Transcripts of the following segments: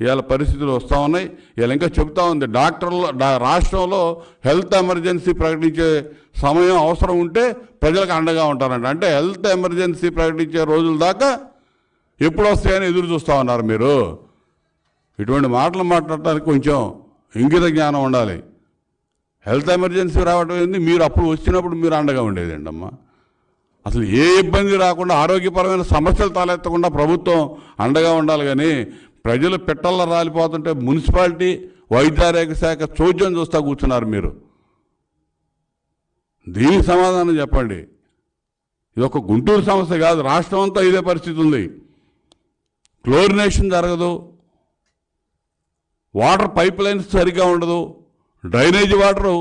ఇవాళ పరిస్థితులు వస్తూ ఉన్నాయి. ఇలా ఇంకా చెబుతా ఉంది డాక్టర్లు రాష్ట్రంలో హెల్త్ ఎమర్జెన్సీ ప్రకటించే సమయం అవసరం ఉంటే ప్రజలకు అండగా ఉంటారంట. అంటే హెల్త్ ఎమర్జెన్సీ ప్రకటించే రోజుల దాకా ఎప్పుడు వస్తాయని ఎదురు చూస్తూ ఉన్నారు మీరు. ఇటువంటి మాటలు మాట్లాడటానికి కొంచెం ఇంగిత జ్ఞానం ఉండాలి. హెల్త్ ఎమర్జెన్సీ రావడం ఏంది, మీరు అప్పుడు వచ్చినప్పుడు మీరు అండగా ఉండేదండి అమ్మా. అసలు ఏ ఇబ్బంది రాకుండా ఆరోగ్యపరమైన సమస్యలు తలెత్తకుండా ప్రభుత్వం అండగా ఉండాలి. కానీ ప్రజలు పిట్టల్లో రాలిపోతుంటే మున్సిపాలిటీ వైద్యారోగ్య శాఖ చోద్యం చూస్తూ కూర్చున్నారు మీరు. దీనికి సమాధానం చెప్పండి. ఇది ఒక గుంటూరు సమస్య కాదు, రాష్ట్రం అంతా ఇదే పరిస్థితి ఉంది. క్లోరినేషన్ జరగదు, వాటర్ పైప్ లైన్స్ సరిగ్గా ఉండదు, drainage water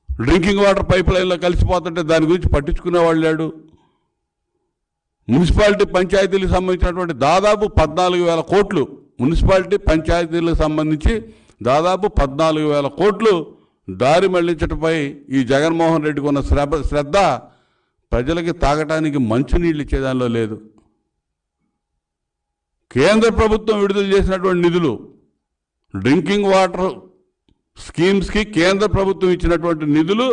drinking water pipe లైన్లో కలిసిపోతుంటే దాని గురించి పట్టించుకునేవాళ్ళు లేడు. మున్సిపాలిటీ పంచాయతీలకు సంబంధించినటువంటి దాదాపు 14,000 కోట్లు, మున్సిపాలిటీ పంచాయతీలకు సంబంధించి దాదాపు 14,000 కోట్లు దారి మళ్లించటపై ఈ జగన్మోహన్ రెడ్డికి ఉన్న శ్రద్ధ ప్రజలకి తాగటానికి మంచినీళ్ళు ఇచ్చేదానిలో లేదు. కేంద్ర ప్రభుత్వం విడుదల చేసినటువంటి నిధులు, డ్రింకింగ్ వాటర్ స్కీమ్స్కి కేంద్ర ప్రభుత్వం ఇచ్చినటువంటి నిధులు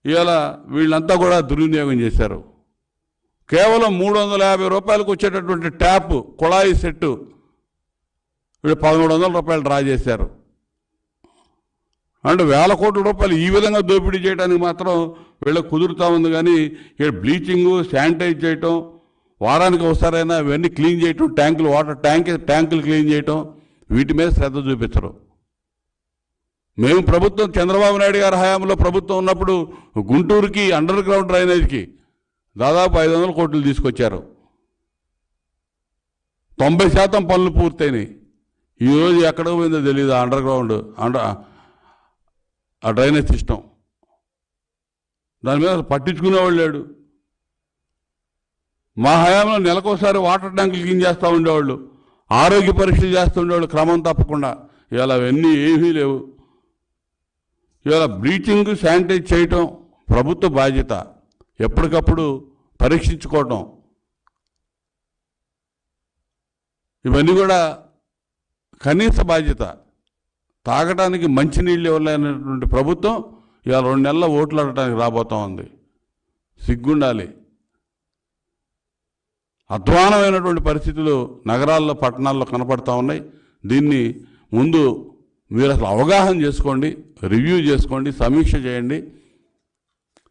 ఇవాళ వీళ్ళంతా కూడా దుర్వినియోగం చేశారు. కేవలం 350 రూపాయలకు వచ్చేటటువంటి ట్యాప్ కుళాయి సెట్టు వీళ్ళు 1,300 రూపాయలు డ్రా చేశారు. అంటే 1,000 కోట్ల రూపాయలు ఈ విధంగా దోపిడీ చేయడానికి మాత్రం వీళ్ళకి కుదురుతూ ఉంది. కానీ ఇక్కడ బ్లీచింగు, శానిటైజ్ చేయటం, వారానికి ఒకసారైనా ఇవన్నీ క్లీన్ చేయటం, ట్యాంకులు వాటర్ ట్యాంకులు క్లీన్ చేయటం, వీటి మీద శ్రద్ధ చూపించరు. మేము ప్రభుత్వం చంద్రబాబు నాయుడు గారి హయాంలో ప్రభుత్వం ఉన్నప్పుడు గుంటూరుకి అండర్ గ్రౌండ్ డ్రైనేజ్కి దాదాపు 500 కోట్లు తీసుకొచ్చారు. 90% పనులు పూర్తయినాయి. ఈరోజు ఎక్కడికి పోయిందో తెలియదు అండర్ గ్రౌండ్ ఆ డ్రైనేజ్ సిస్టమ్. దాని మీద పట్టించుకునేవాళ్ళు లేడు. మా హయాంలో నెలకోసారి వాటర్ ట్యాంకులు క్లీన్ చేస్తూ ఉండేవాళ్ళు, ఆరోగ్య పరీక్షలు చేస్తూ ఉండేవాళ్ళు క్రమం తప్పకుండా. ఇవాళ అవన్నీ ఏమీ లేవు. ఇవాళ బ్లీచింగ్, శానిటైజ్ చేయటం ప్రభుత్వ బాధ్యత, ఎప్పటికప్పుడు పరీక్షించుకోవటం, ఇవన్నీ కూడా కనీస బాధ్యత. తాగడానికి మంచినీళ్ళు ఇవ్వలేనటువంటి ప్రభుత్వం ఇవాళ 2 నెలల ఓట్లు అడగడానికి రాబోతూ ఉంది. సిగ్గుండాలి. అధ్వానమైనటువంటి పరిస్థితులు నగరాల్లో, పట్టణాల్లో కనపడతా ఉన్నాయి. దీన్ని ముందు మీరు అసలు అవగాహన చేసుకోండి, రివ్యూ చేసుకోండి, సమీక్ష చేయండి.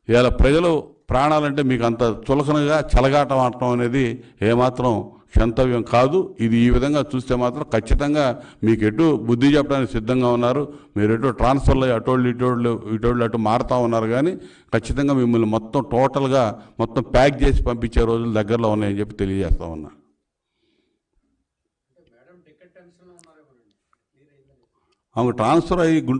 ఇవాళ ప్రజలు ప్రాణాలంటే మీకు అంత చులకనగా చెలగాటం ఆడటం అనేది ఏమాత్రం క్షంతవ్యం కాదు. ఇది ఈ విధంగా చూస్తే మాత్రం ఖచ్చితంగా మీకు ఎటు బుద్ధి చెప్పడానికి సిద్ధంగా ఉన్నారు. మీరు ఎటు ట్రాన్స్ఫర్లు ఇటోళ్ళు అటు మారుతూ ఉన్నారు. కానీ ఖచ్చితంగా మిమ్మల్ని మొత్తం టోటల్గా మొత్తం ప్యాక్ చేసి పంపించే రోజులు దగ్గరలో ఉన్నాయని చెప్పి తెలియజేస్తా ఉన్నా. ఆమె ట్రాన్స్ఫర్ అయ్యి గుంటూరు